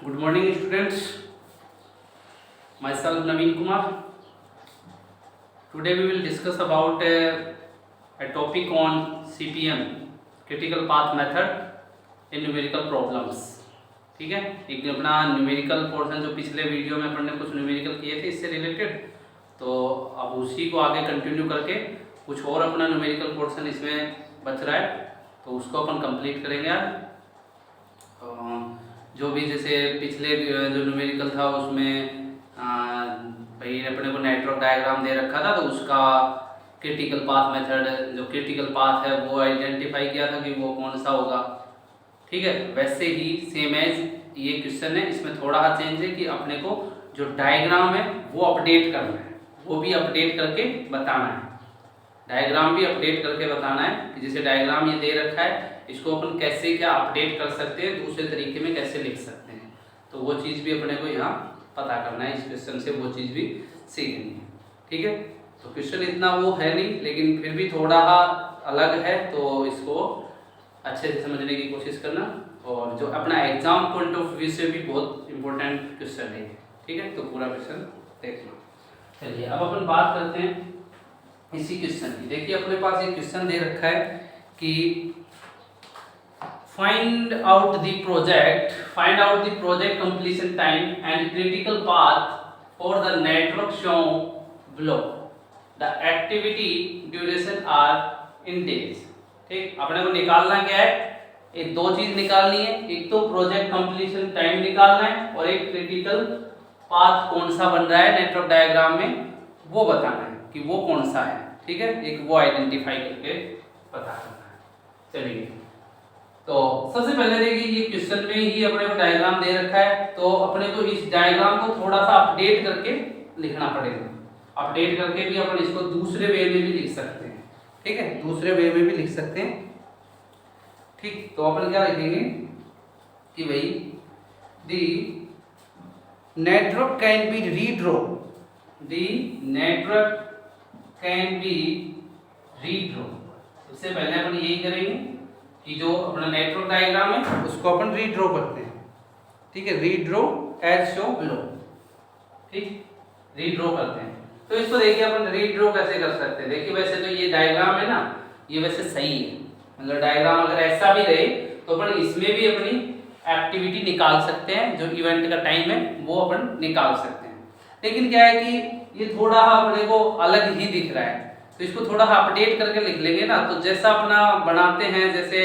Good morning, students. Myself Naveen Kumar. Today we will discuss about a topic on CPM, critical path method in numerical problems. ठीक है, एक अपना numerical portion जो पिछले video में अपन ने कुछ न्यूमेरिकल किए थे इससे रिलेटेड, तो अब उसी को आगे कंटिन्यू करके कुछ और अपना न्यूमेरिकल पोर्शन इसमें बच रहा है, तो उसको अपन कंप्लीट करेंगे आज। जो भी जैसे पिछले जो न्यूमेरिकल था उसमें भाई अपने को नेटवर्क डायग्राम दे रखा था, तो उसका क्रिटिकल पाथ मेथड, जो क्रिटिकल पाथ है वो आइडेंटिफाई किया था कि वो कौन सा होगा। ठीक है, वैसे ही सेम एज ये क्वेश्चन है, इसमें थोड़ा सा चेंज है कि अपने को जो डायग्राम है वो अपडेट करना है, वो भी अपडेट करके बताना है। डायग्राम भी अपडेट करके बताना है कि जैसे डायग्राम ये दे रखा है, इसको अपन कैसे क्या अपडेट कर सकते हैं, दूसरे तरीके में कैसे लिख सकते हैं, तो वो चीज़ भी अपने को यहाँ पता करना है। इस क्वेश्चन से वो चीज़ भी सीखनी है। ठीक है, तो क्वेश्चन इतना वो है नहीं, लेकिन फिर भी थोड़ा अलग है, तो इसको अच्छे से समझने की कोशिश करना, और जो अपना एग्जाम पॉइंट ऑफ व्यू से भी बहुत इंपॉर्टेंट क्वेश्चन है। ठीक है, तो पूरा क्वेश्चन देखना। चलिए अब अपन बात करते हैं इसी क्वेश्चन की। देखिए अपने पास एक क्वेश्चन दे रखा है कि find out the project completion time and critical path for the network shown below. The activity duration are in days. ठीक, अपने को निकालना क्या है, एक दो चीज निकालनी है, एक तो प्रोजेक्ट कंप्लीशन टाइम निकालना है और एक क्रिटिकल पाथ कौन सा बन रहा है नेटवर्क डायग्राम में वो बताना है कि वो कौन सा है। ठीक है, एक वो आइडेंटिफाई करके पता करना है। चलिए, तो सबसे पहले देखिए ये क्वेश्चन में ही अपने को डायग्राम दे रखा है, तो अपने को इस डायग्राम को थोड़ा सा अपडेट करके लिखना पड़ेगा। अपडेट करके भी अपन इसको दूसरे वे में भी लिख सकते हैं। ठीक है, दूसरे वे में भी लिख सकते हैं। ठीक, तो अपन क्या लिखेंगे कि भाई the network can be redraw, the network can be redraw. सबसे पहले अपन यही करेंगे कि जो अपना नेटवर्क डायग्राम है उसको अपन रीड्रॉ करते हैं। ठीक है, रीड्रॉ एज शो बिलो। ठीक, रीड्रॉ करते हैं, तो इसको देखिए अपन रीड्रॉ कैसे कर सकते हैं। देखिए वैसे तो ये डायग्राम है ना, ये वैसे सही है, मतलब डायग्राम अगर ऐसा भी रहे तो अपन इसमें भी अपनी एक्टिविटी निकाल सकते हैं, जो इवेंट का टाइम है वो अपन निकाल सकते हैं। लेकिन क्या है कि ये थोड़ा अपने को अलग ही दिख रहा है, तो इसको थोड़ा अपडेट करके लिख लेंगे ना, तो जैसा अपना बनाते हैं, जैसे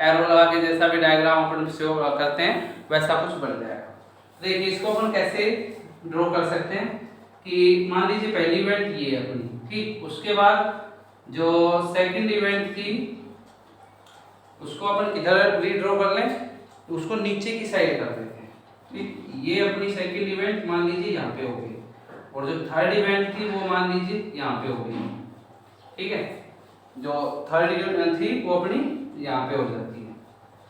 एरो लगा के जैसा भी डायग्राम अपन शो करते हैं वैसा कुछ बन जाएगा। देखिए इसको अपन कैसे ड्रॉ कर सकते हैं कि मान लीजिए पहली इवेंट ये है अपनी, ठीक, उसके बाद जो सेकंड इवेंट थी उसको अपन इधर रीड्रॉ कर लें, तो उसको नीचे की साइड कर देते हैं। ठीक, ये अपनी सेकंड इवेंट मान लीजिए यहाँ पे हो गई, और जो थर्ड इवेंट थी वो मान लीजिए यहाँ पे हो गई। ठीक है, जो थर्ड इवेंट थी वो अपनी यहाँ पे हो जाती है।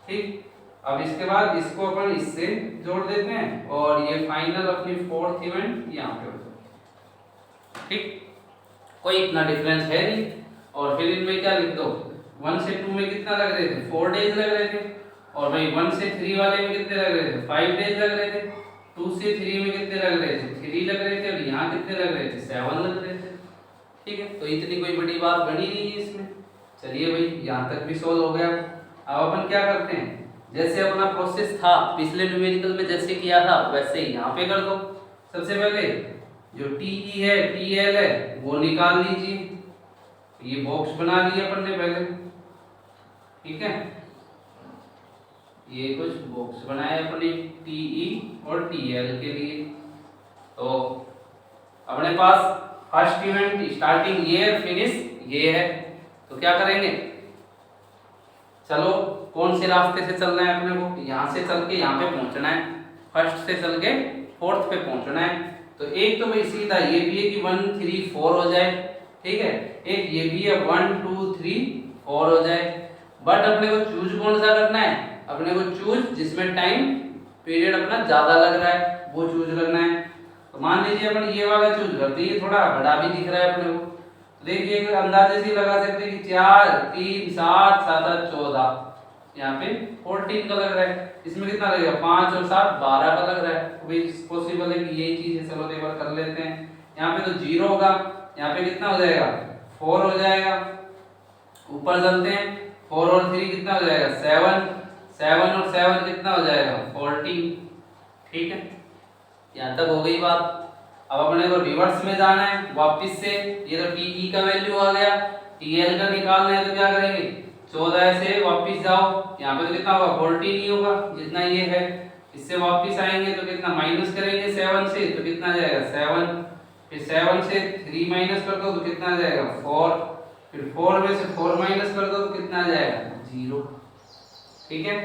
ठीक, अब इसके बाद इसको अपन इससे जोड़ देते हैं, और ये फाइनल अपनी फोर्थ इवेंट यहाँ पे हो जाती है। ठीक, कोई इतना डिफरेंस है नहीं, और फिर इनमें क्या लिख दो, 1 से 2 में कितना लग रहे थे, 4 डेज लग रहे थे, और भाई 1 से 3 वाले में कितने लग रहे थे, 5 डेज लग रहे थे, 2 से 3 में कितने लग रहे थे, 3 लग रहे थे, और यहाँ कितने लग रहे थे, 7 लग रहे थे। ठीक है, तो इतनी कोई बड़ी बात बनी नहीं है इसमें। चलिए भाई यहाँ तक भी सोल्व हो गया। अब अपन क्या करते हैं, जैसे अपना प्रोसेस था पिछले न्यूमेरिकल में जैसे किया था वैसे ही यहाँ पे कर दो। सबसे पहले जो टीई है टीएल है वो निकाल लीजिए, ये बॉक्स बना लिया अपन ने पहले। ठीक है, ये कुछ बॉक्स बनाए अपने टीई और टीएल के लिए। तो अपने पास फर्स्ट इवेंट स्टार्टिंग ये, फिनिश ये है, तो क्या करेंगे, चलो कौन से रास्ते से चलना है अपने को, यहाँ से चल के यहाँ पे पहुंचना है, फर्स्ट से चल के फोर्थ पे पहुंचना है। तो एक तो भाई सीधा ये भी है कि 1 3 4 हो जाए। ठीक है, एक ये भी है 1 2 3 4 हो जाए, बट अपने को चूज कौन सा करना है, अपने को चूज जिसमें टाइम पीरियड अपना ज्यादा लग रहा है वो चूज करना है। तो मान लीजिए अपन ये वाला चूज करते हैं, ये थोड़ा बड़ा भी दिख रहा है अपने को, देखिए अंदाजे से लगा सकते हैं कि 4 3 7 7 14 यहाँ पे 14 का लग रहा है। इसमें कितना लगेगा 5 और 7 12 का लग रहा है। तो भाई पॉसिबल है कि यही चीज है, चलो एक बार कर लेते हैं। यहाँ पे तो 0 होगा, यहाँ पे कितना हो जाएगा 4 हो जाएगा। ऊपर चलते हैं 4 और 3 कितना हो जाएगा 7, 7 और 7 कितना हो जाएगा 14। ठीक है, यहाँ तक हो गई बात। अब अपने को रिवर्स में जाना है वापस से। ये तो टी का वैल्यू आ गया, टी एल का निकालना है तो क्या करेंगे 14 से वापस जाओ, यहाँ पे तो कितना होगा 14 ही होगा जितना ये है। इससे वापस आएंगे तो कितना माइनस करेंगे 7 से तो कितना जाएगा 7, फिर 7 से 3 माइनस कर दो तो कितना जाएगा 4, फिर 4 में से 4 माइनस कर दो तो कितना जाएगा 0। ठीक है,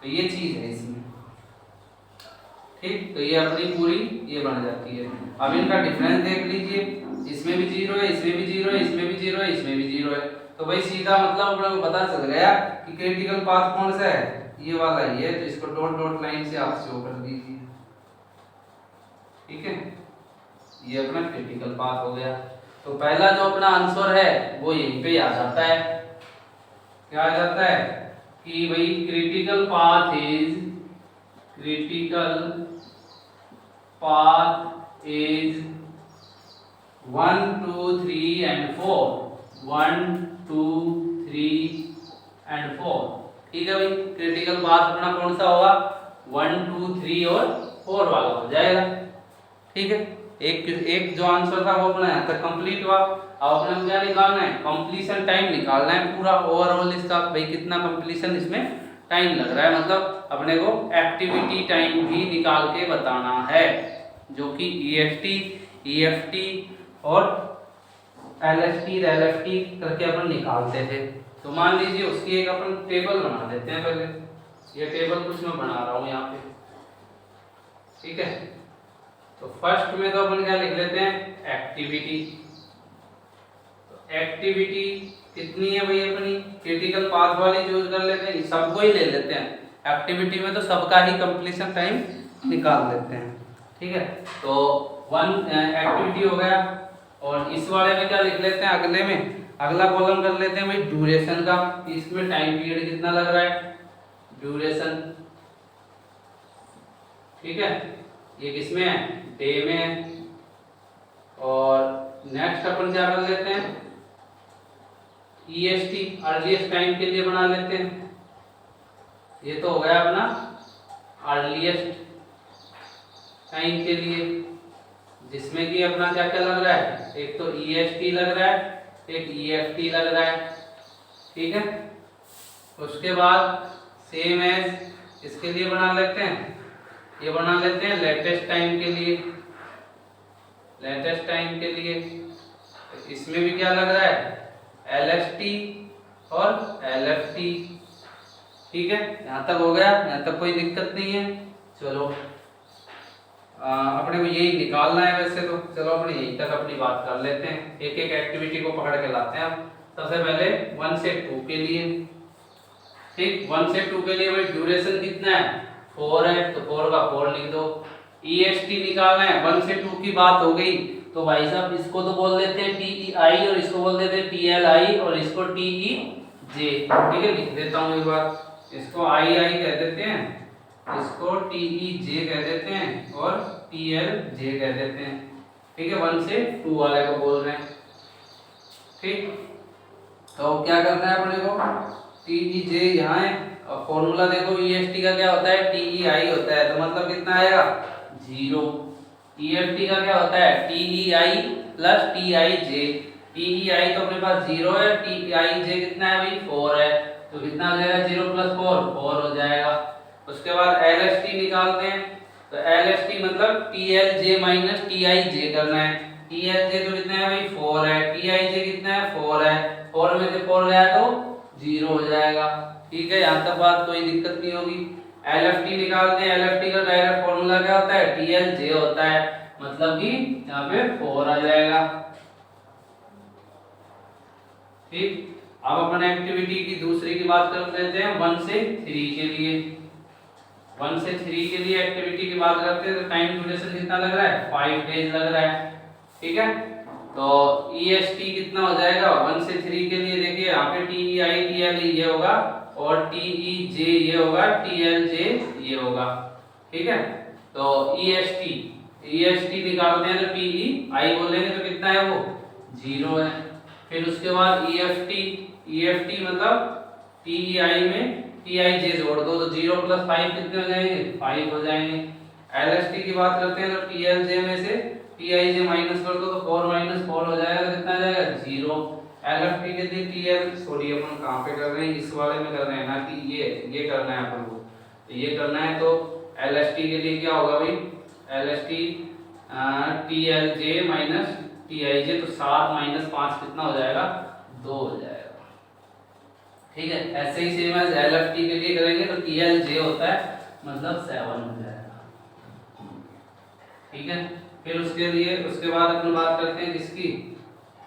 तो ये चीज है इसमें। ठीक, तो ये अपनी पूरी ये बन जाती है। अब इनका डिफरेंस देख लीजिए, इसमें भी 0 है, इसमें भी 0 है, इसमें भी 0 है, इसमें भी 0 है। तो भाई सीधा मतलब अपने को पता चल गया कि क्रिटिकल पाथ कौन सा है, ये वाला ही है। तो इसको डॉट डॉट लाइन से आप शो कर दीजिए। ठीक है, ये अपना क्रिटिकल पाथ हो गया। तो पहला जो अपना आंसर है वो यहीं पे आ जाता है। क्या आ जाता है कि भाई critical path is 1 2 3 and 4, 1 2 3 and 4। ठीक है भाई, क्रिटिकल पाथ अपना कौन सा होगा 1 2 3 और 4 वाला हो जाएगा। ठीक है, एक जो आंसर था वो अपना यहाँ तक कंप्लीट हुआ। अब अपने को क्या निकालना है कंप्लीशन टाइम निकालना है पूरा ओवरऑल इसका, भाई कितना कंप्लीशन इसमें टाइम लग रहा है, मतलब अपने को एक्टिविटी टाइम भी निकाल के बताना है, जो कि ईएफटी ईएफटी और एलएफटी एलएफटी करके अपन निकालते थे। तो मान लीजिए उसकी एक अपन टेबल बना देते हैं पहले। ये टेबल कुछ मैं बना रहा हूँ यहाँ पे। ठीक है, तो फर्स्ट में तो अपन क्या लिख लेते हैं एक्टिविटी। तो एक्टिविटी कितनी है भाई अपनी क्रिटिकल पाथ वाली चूज कर लेते हैं, सबको ही ले लेते हैं। एक्टिविटी में तो सबका ही कंप्लीशन टाइम निकाल लेते हैं। ठीक है, तो 1 एक्टिविटी हो गया। और इस वाले में क्या लिख लेते हैं अगले में, अगला कॉलम कर लेते हैं भाई ड्यूरेशन का। इसमें टाइम पीरियड कितना लग रहा है ड्यूरेशन। ठीक है, ये किसमें है डे में। और नेक्स्ट अपन क्या कर लेते हैं ईएसटी अर्लीस्ट टाइम के लिए बना लेते हैं। ये तो हो गया अपना अर्लीस्ट टाइम के लिए, जिसमें कि अपना क्या क्या लग रहा है, एक तो ईएसटी लग रहा है, एक ईएफटी लग रहा है। ठीक है, उसके बाद सेम एज इसके लिए बना लेते हैं, ये बना लेते हैं लेटेस्ट टाइम के लिए। लेटेस्ट टाइम के लिए इसमें भी क्या लग रहा है एलएसटी और एलएफटी। ठीक है, यहाँ तक हो गया, यहाँ तक कोई दिक्कत नहीं है। चलो अपने को यही निकालना है वैसे तो, चलो अपने यहीं तक अपनी बात कर लेते हैं। एक एक एक्टिविटी को पकड़ के लाते हैं। अब सबसे पहले 1 से 2 के लिए। ठीक, 1 से 2 के लिए भाई ड्यूरेशन कितना है 4 है, तो 4 का 4 लिख दो। ईएसटी निकालना है, 1 से 2 की बात हो गई तो भाई साहब इसको तो बोल देते हैं टीईआई और इसको बोल देते हैं टीएलआई और इसको टीईजे। ठीक है, लिख देता हूँ एक बार, इसको आई कह देते हैं, इसको टीईजे कह देते हैं और टीएलजे कह देते हैं। ठीक है, 1 से 2 वाले को बोल रहे हैं। ठीक, तो क्या करना है अपने को टीईजे यहाँ है और फॉर्मूला देखो ईएसटी का क्या होता है टीईआई होता है, तो मतलब कितना आएगा 0। ईएफटी का क्या होता है टीईआई प्लस टीआईजे। टीईआई तो अपने पास 0 है, टीआईजे कितना है भाई 4 है, तो कितना आ जाएगा 0 प्लस 4 4 हो जाएगा। उसके बाद एलएसटी निकालते हैं, तो एलएसटी मतलब टीएलजे माइनस टीआईजे करना है। टीएलजे तो कितना है भाई 4 है, टीआईजे कितना है 4 है, 4 में से 4 गया तो 0 हो जाएगा। ठीक है, यहाँ तक बात कोई दिक्कत नहीं होगी। एलएफटी निकालते हैं, एलएफटी का डायरेक्ट फॉर्मूला क्या होता है टीएलजे होता है, मतलब कि यहाँ पे 4 आ जाएगा। ठीक, अब अपन एक्टिविटी की दूसरी की बात कर लेते हैं 1 से 3 के लिए। 1 से 3 के लिए एक्टिविटी की बात करते हैं तो टाइम ड्यूरेशन कितना लग रहा है 5 डेज लग रहा है। ठीक है, तो ईएसटी कितना हो जाएगा 1 से 3 के लिए, देखिए यहाँ पे टीईआई टीएलई ये होगा और TEJ ये होगा, TLJ ये होगा, ठीक है। तो EST निकालते हैं तो TEI बोलेंगे तो कितना है वो 0 है। फिर उसके बाद EFT मतलब TEI में TIJ जोड़ दो तो 0 + 5 कितने हो जाएंगे 5 हो जाएंगे। LST की बात करते हैं तो TLJ में से TIJ माइनस कर दो तो 4 - 4 हो जाएगा तो कितना आ जाएगा 0। LFT के लिए TL सॉरी अपन कहाँ पे कर रहे हैं, इस वाले में कर रहे हैं ना कि ये करना है अपन को, तो ये करना है तो LST के लिए क्या होगा भाई, LST TLJ माइनस TIJ तो 7 - 5 कितना हो जाएगा 2 हो जाएगा, ठीक है। ऐसे ही सेम एज LFT के लिए करेंगे तो TLJ होता है मतलब 7 हो जाएगा, ठीक है। फिर उसके बाद अपन बात करते हैं किसकी,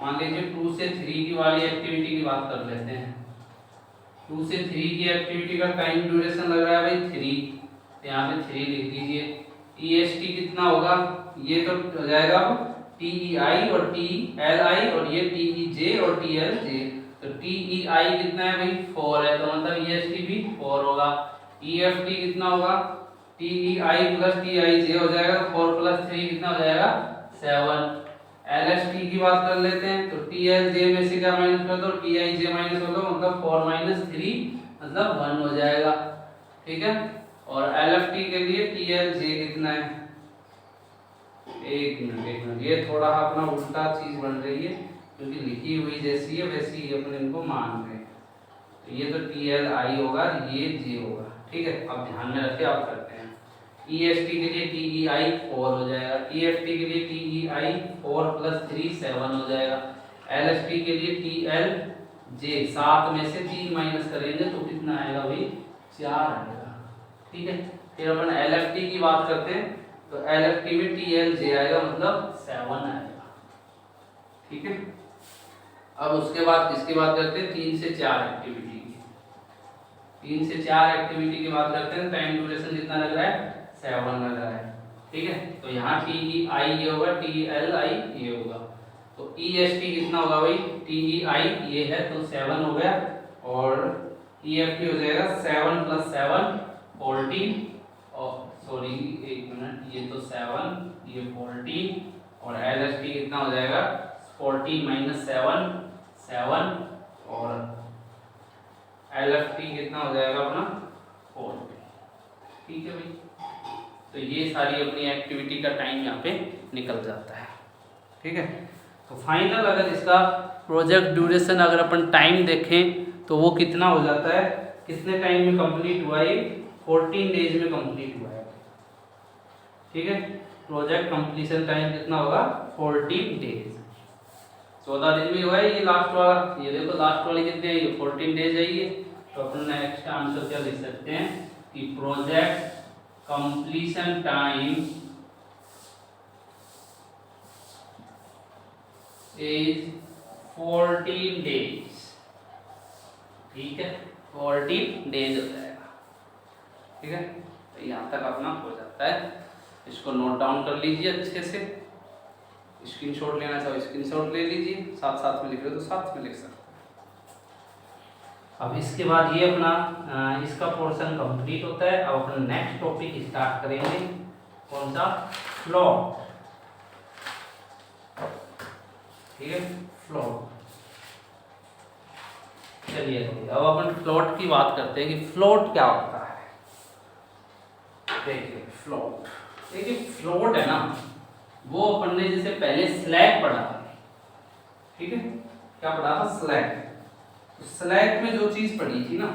मान लीजिए 2 से 3 की वाली एक्टिविटी की बात कर लेते हैं। 2 से 3 की एक्टिविटी का टाइम ड्यूरेशन लग रहा है भाई 3, तो यहाँ पे 3 लिख दीजिए। EST कितना होगा, ये तो हो जाएगा TEI और TLI और ये TEJ और TLJ, तो TEI कितना है भाई 4 है, तो मतलब EST भी 4 होगा। EFT कितना होगा, TEI + TIJ हो जाएगा, 4 + 3 कितना हो जाएगा 7। LST की बात कर लेते हैं तो TLJ में से क्या माइनस कर दो TIJ माइनस कर दो मतलब 4 - 3 मतलब 1 हो जाएगा, ठीक है। और LFT के लिए TLJ कितना है, एक मिनट ये थोड़ा अपना उल्टा चीज बन रही है क्योंकि लिखी हुई जैसी है वैसी ही अपन इनको मान रहे हैं, तो ये तो TLI होगा ये J होगा, ठीक है। अब ध्यान में रखे आप करते हैं। EST के लिए TEI 4 हो जाएगा, EFT के लिए TEI 4 + 3 7 हो जाएगा, LST के लिए TLJ 7 में से 3 माइनस करेंगे तो कितना आएगा भाई 4 आएगा, ठीक है। फिर अपन LFT की बात करते हैं तो LFT में TLJ आएगा मतलब 7 आएगा, ठीक है। अब उसके बाद किसकी बात करते हैं, 3 से 4 एक्टिविटी की। 3 से 4 एक्टिविटी की बात करते हैं, टाइम ड्यूरेशन कितना लग रहा है 7 लग रहा है, ठीक है। तो यहाँ TEI ये होगा, TLI ये होगा, तो EST कितना होगा भाई, TEI ये है तो 7 हो गया, और EFT हो जाएगा 7 + 7 14, और सॉरी एक मिनट ये तो 7 ये 14, और LST कितना हो जाएगा 14 - 7 7, और LFT कितना हो जाएगा अपना 40, ठीक है भाई। तो ये सारी अपनी एक्टिविटी का टाइम यहाँ पे निकल जाता है, ठीक है। तो फाइनल अगर इसका प्रोजेक्ट ड्यूरेशन अगर अपन टाइम देखें तो वो कितना हो जाता है, कितने टाइम में कंप्लीट हुआ ये 14 डेज में कंप्लीट हुआ है, ठीक है। प्रोजेक्ट कंप्लीशन टाइम कितना होगा 14 डेज, 14 दिन में हुआ है ये लास्ट वाला, ये देखो लास्ट वाली कितने है ये 14 डेज है ये। तो अपन नेक्स्ट आंसर क्या लिख सकते हैं कि project completion time is 14 days, ठीक है 14 डेज हो जाएगा, ठीक है। तो यहाँ तक अपना हो जाता है, इसको नोट डाउन कर लीजिए अच्छे से, स्क्रीनशॉट लेना चाहो स्क्रीनशॉट ले लीजिए, साथ साथ में लिख रहे हो तो साथ में लिख सकते हो। अब इसके बाद ये अपना इसका पोर्शन कंप्लीट होता है। अब अपन नेक्स्ट टॉपिक स्टार्ट करेंगे, कौन सा फ्लोट, ठीक है फ्लोट। चलिए अब अपन फ्लोट की बात करते हैं कि फ्लोट क्या होता है। देखिए फ्लोट, देखिए फ्लोट है ना वो अपन ने जैसे पहले स्लैग पढ़ा, ठीक है क्या पढ़ा था स्लैग, स्लैग में जो चीज पढ़ी थी ना,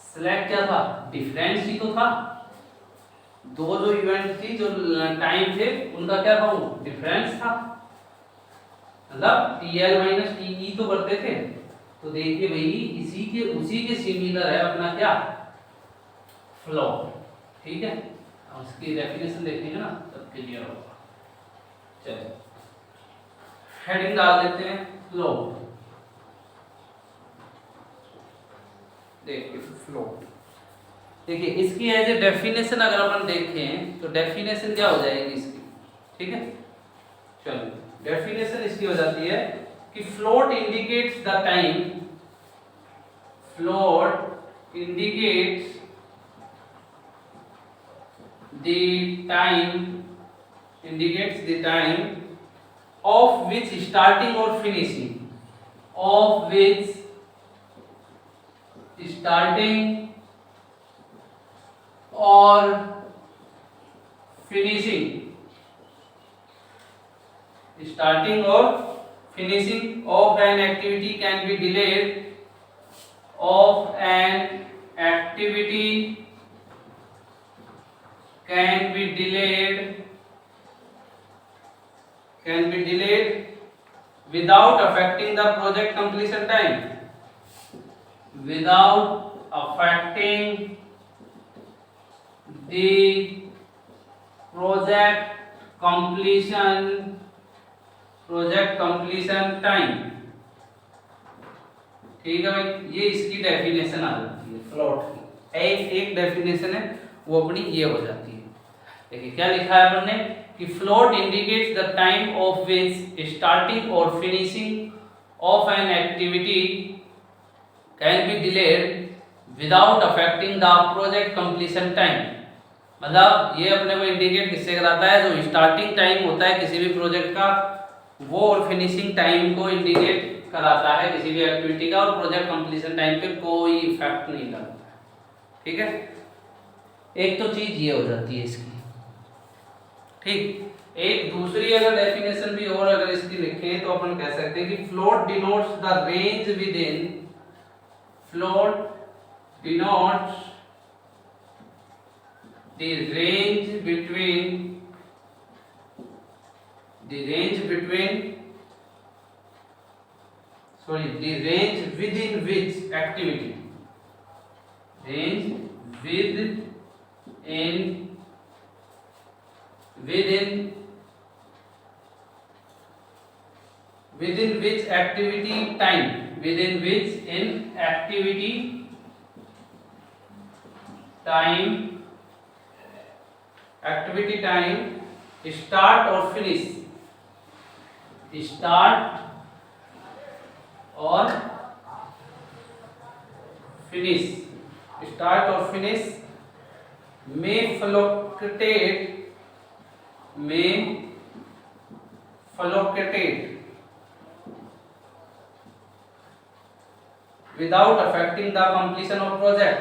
स्लैग क्या था डिफरेंस ही तो था, दो जो इवेंट थी जो टाइम थे उनका क्या था वो डिफरेंस था, मतलब TL - TE तो करते थे। तो देखिए भाई उसी के सिमिलर है अपना क्या फ्लोट, ठीक है। उसकी डेफिनेशन देखेंगे ना तब क्लियर होगा। चलो हेडिंग डाल देते हैं फ्लोट, देखिए फ्लोट, देखिए इसकी एज ए डेफिनेशन अगर अपन देखें तो डेफिनेशन क्या हो जाएगी इसकी, ठीक है। चलो डेफिनेशन इसकी हो जाती है कि float indicates the time float indicates the time of which starting or finishing, of which starting or finishing, starting or finishing of an activity can be delayed, of an activity can be delayed without affecting the project completion time, without affecting the project completion time। ठीक है भाई, ये इसकी definition आ जाती है float की। एक definition है वो अपनी ये हो जाती है। देखिए क्या लिखा है अपन ने कि float indicates the time of which starting और finishing of an activity can be delayed without affecting the project completion time. मतलब ये अपने को इंडिकेट किससे कराता है, जो स्टार्टिंग टाइम होता है किसी भी प्रोजेक्ट का वो और फिनिशिंग टाइम को इंडिकेट कराता है किसी भी एक्टिविटी का, और प्रोजेक्ट कंप्लीशन टाइम पे कोई इफेक्ट नहीं लगता। ठीक है, एक तो चीज ये हो जाती है इसकी। ठीक, एक दूसरी अगर डेफिनेशन भी और अगर इसकी लिखें तो अपन कह सकते हैं कि float denotes the range with in, float denotes the range between the range within which activity, range within which activity time, within which in activity time start or finish, start or finish may fluctuate without affecting the completion of project,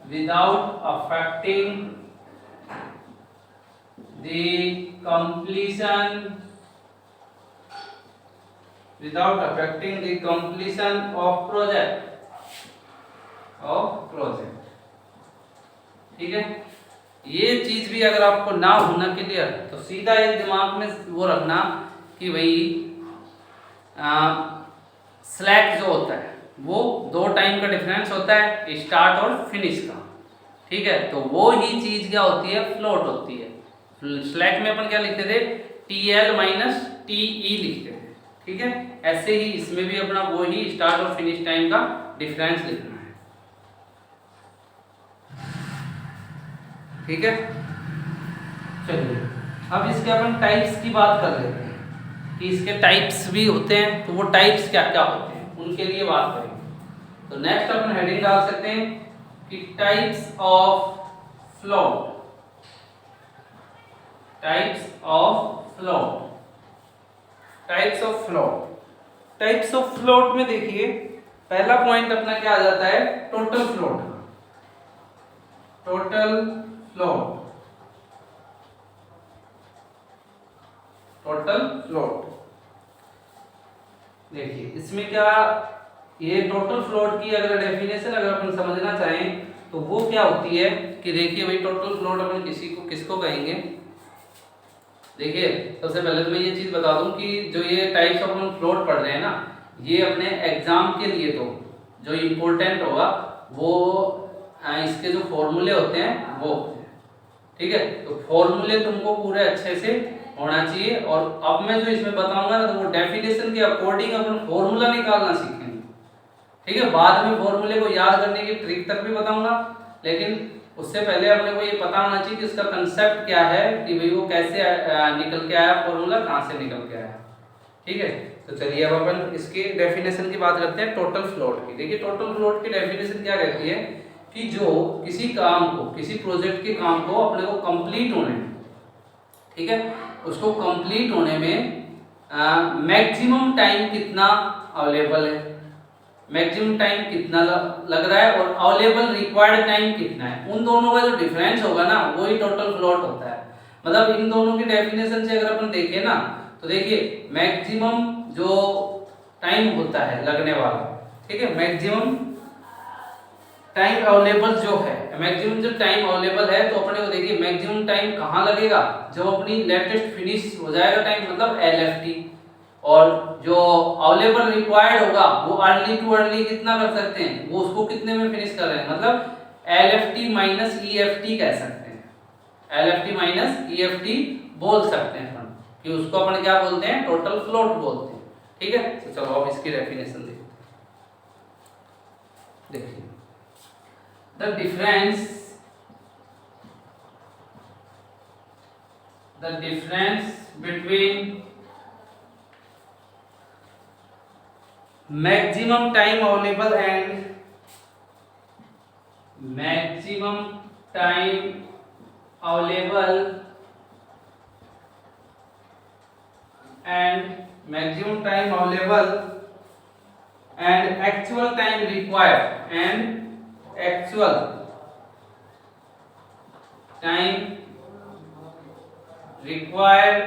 without affecting the completion of project। ठीक है, ये चीज भी अगर आपको ना होना clear तो सीधा एक दिमाग में वो रखना कि भाई स्लैक जो होता है वो दो टाइम का डिफरेंस होता है, स्टार्ट और फिनिश का। ठीक है, तो वो ही चीज क्या होती है, फ्लोट होती है। स्लैक में अपन क्या लिखते थे, TL माइनस TE लिखते थे। ठीक है, ऐसे ही इसमें भी अपना वो ही स्टार्ट और फिनिश टाइम का डिफरेंस लिखना है। ठीक है, चलिए अब इसके अपन टाइप्स की बात कर लेते हैं कि इसके टाइप्स भी होते हैं, तो वो टाइप्स क्या क्या होते हैं उनके लिए बात करेंगे। तो नेक्स्ट अपन हेडिंग डाल सकते हैं कि types of float, types of float में देखिए पहला पॉइंट अपना क्या आ जाता है, टोटल फ्लोट। देखिए इसमें क्या, ये टोटल फ्लोट की अगर डेफिनेशन अगर अपन समझना चाहें तो वो क्या होती है कि देखिए भाई टोटल फ्लोट अपन किसको कहेंगे। देखिए सबसे पहले तो मैं ये चीज बता दूं कि जो ये टाइप्स ऑफ अपन फ्लोट पढ़ रहे हैं ना, ये अपने एग्जाम के लिए तो जो इम्पोर्टेंट होगा वो इसके जो फॉर्मूले होते हैं वो। ठीक है, तो फॉर्मूले तुमको पूरे अच्छे से होना चाहिए, और अब मैं जो इसमें बताऊंगा ना तो वो डेफिनेशन के अकॉर्डिंग अपन फॉर्मूला निकालना सीखेंगे। ठीक है, बाद में फॉर्मूले को याद करने की ट्रिक तक भी बताऊंगा, लेकिन उससे पहले अपने को ये पता होना चाहिए कि उसका कंसेप्ट क्या है, कि भाई वो कैसे निकल के आया, फॉर्मूला कहाँ से निकल के आया। ठीक है। तो चलिए अब अपन इसके डेफिनेशन की बात करते हैं टोटल फ्लोट की। देखिए टोटल फ्लोट की डेफिनेशन क्या कहती है कि जो किसी काम को, किसी प्रोजेक्ट के काम को अपने को कंप्लीट होने में, ठीक है, उसको कंप्लीट होने में मैक्सिमम टाइम कितना अवेलेबल है, मैक्सिमम टाइम कितना लग रहा है और अवेलेबल रिक्वायर्ड टाइम कितना है, उन दोनों का जो डिफरेंस होगा ना वही टोटल फ्लोट होता है। मतलब इन दोनों की डेफिनेशन से अगर अपन देखें ना तो देखिए मैक्सिमम जो टाइम होता है लगने वाला, ठीक है, मैक्सिमम टाइम अवेलेबल जो है, मैक्सिमम जो टाइम अवेलेबल है तो अपने को देखिए मैक्सिमम टाइम कहाँ लगेगा, जब अपनी लेटेस्ट फिनिश हो जाएगा टाइम, मतलब LFT, और जो अवेलेबल रिक्वायर्ड होगा वो अर्ली टू अर्ली कितना कर सकते हैं, वो उसको कितने में फिनिश कर रहे हैं, मतलब LFT माइनस EFT कह सकते हैं, LFT माइनस EFT बोल सकते हैं अपन, कि उसको अपन क्या बोलते हैं, टोटल फ्लोट बोलते हैं। ठीक है, तो चलो अब इसकी डेफिनेशन देखिए the difference between maximum time available and maximum time available and maximum time available and actual time required and actual time required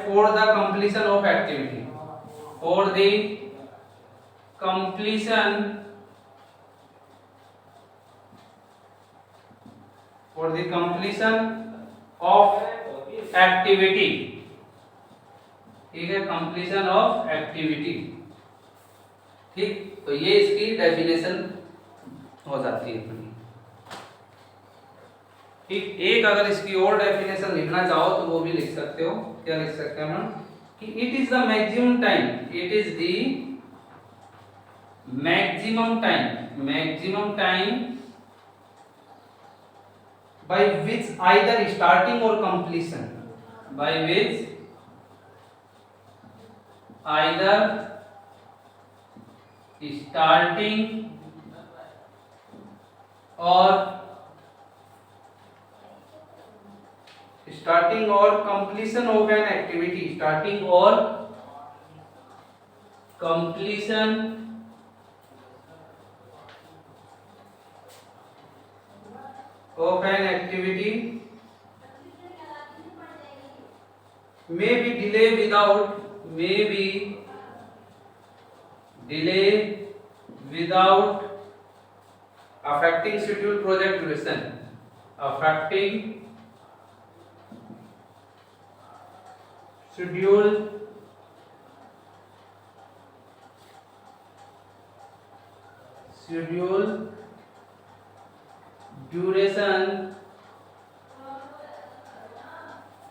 for the completion of activity, for the completion of activity, ठीक है, completion of activity. ठीक, तो ये इसकी definition हो जाती है अपनी। ठीक, एक अगर इसकी और डेफिनेशन लिखना चाहो तो वो भी लिख सकते हो। क्या लिख सकते हैं हम कि it is the maximum time, it is the maximum time by which either starting or completion, by which either starting or completion of an activity, starting or completion of an activity may be delay without affecting scheduled project duration, affecting schedule duration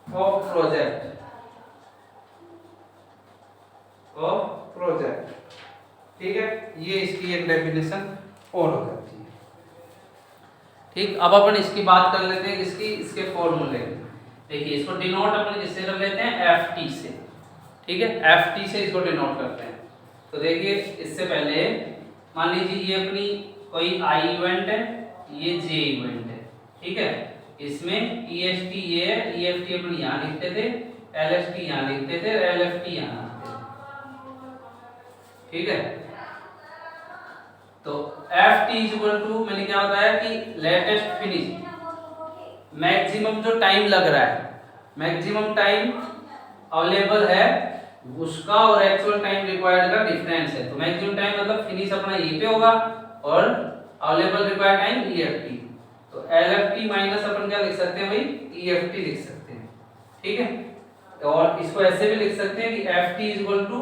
of project, ठीक है, ये इसकी एक definition और हो जाती है। ठीक, अब अपन इसकी बात कर लेते हैं, इसके फॉर्मूले। देखिए इसको डिनोट अपन किससे कर लेते हैं, FT से। ठीक है, FT से इसको डिनोट करते हैं। तो देखिए इससे पहले मान लीजिए ये अपनी कोई I इवेंट है, ये J इवेंट है, ठीक है, इसमें EST ये है, EFT अपन यहाँ लिखते थे, LST यहाँ लिखते थे, LFT यहाँ लिखते थे। ठीक है, तो FT इक्वल टू मैंने क्या बताया कि लेटेस्ट फिनिश, मैक्सिमम जो टाइम लग रहा है, मैक्सिमम टाइम अवेलेबल है उसका और एक्चुअल टाइम रिक्वायर्ड का डिफरेंस है। तो मैक्सिमम टाइम मतलब फिनिश अपना ये पे होगा और अवेलेबल रिक्वायर्ड टाइम EFT। तो LFT माइनस अपन क्या लिख सकते हैं भाई, EFT लिख सकते हैं। ठीक है, और इसको ऐसे भी लिख सकते हैं कि FT equal to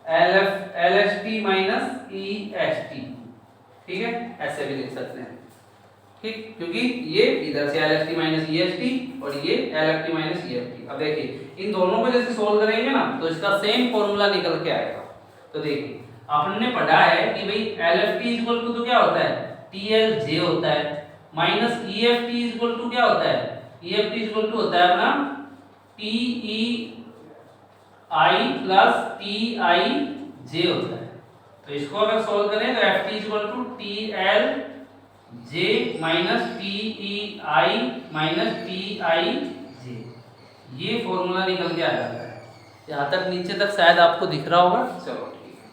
LST minus EST। ठीक है, ऐसे भी लिख सकते हैं। ठीक, क्योंकि ये इधर से LST माइनस EST और ये LFT माइनस EFT। अब देखिए इन दोनों को जैसे सोल्व करेंगे ना तो इसका सेम फॉर्मूला निकल के आएगा। तो देखिए आपने ने पढ़ा है कि भाई LFT इक्वल टू तो क्या होता है, TLJ होता है, माइनस EFT इक्वल टू क्या होता है, EFT इक्वल टू होता है अपना T E I plus T I J होता है। तो इसको अगर सोल्व करें तो F T equal to T L J minus T E I minus T I J, ये फॉर्मूला निकल के आ जाता है। यहाँ तक नीचे तक शायद आपको दिख रहा होगा। चलो ठीक है,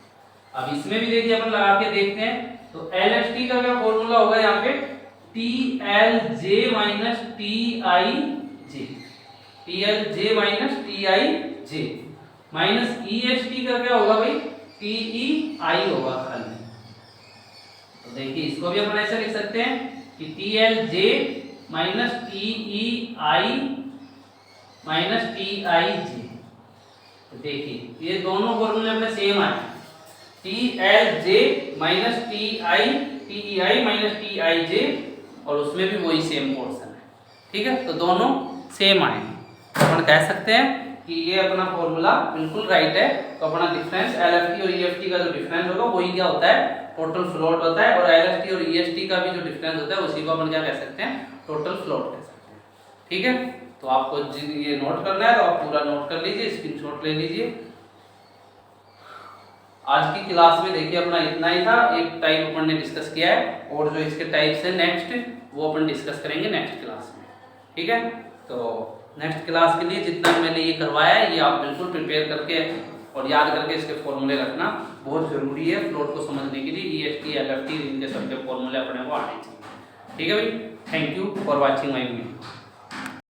अब इसमें भी देखिए अपन लगा के देखते हैं। तो एल एच टी का क्या फॉर्मूला होगा यहाँ पे, T L J minus T I J, T L J minus T I J, minus E H T का क्या होगा भाई, टी ई आई होगा खाली। तो देखिए इसको भी अपन ऐसे लिख सकते हैं कि T L J minus T E I minus T I J. तो देखिए ये दोनों फॉर्मूले अपने सेम आए, T L J minus T E I minus T I J, और उसमें भी वही सेम पोर्शन है। ठीक है, तो दोनों सेम आए, अपन कह सकते हैं कि ये अपना फॉर्मूला बिल्कुल राइट है। तो अपना डिफरेंस एल एफ टी और ई एफ टी का जो डिफरेंस होगा वही क्या होता है, टोटल फ्लोट होता है। और एल एफ टी और ई एस टी का भी जो डिफरेंस होता है उसी को अपन क्या कह सकते हैं, टोटल फ्लोट कह सकते हैं। ठीक है, तो आपको ये नोट करना है तो आप पूरा नोट कर लीजिए, स्क्रीनशॉट ले लीजिए। आज की क्लास में देखिए अपना इतना ही था, एक टाइप अपन ने डिस्कस किया है, और जो इसके टाइप्स है नेक्स्ट वो अपन डिस्कस करेंगे नेक्स्ट क्लास में। ठीक है, तो नेक्स्ट क्लास के लिए जितना मैंने ये करवाया है ये आप बिल्कुल प्रिपेयर करके और याद करके इसके फॉर्मूले रखना बहुत जरूरी है फ्लोट को समझने के लिए। E S T L F T इनके सबके फॉर्मूले अपने को आने चाहिए। ठीक है भाई, thank you for watching my video.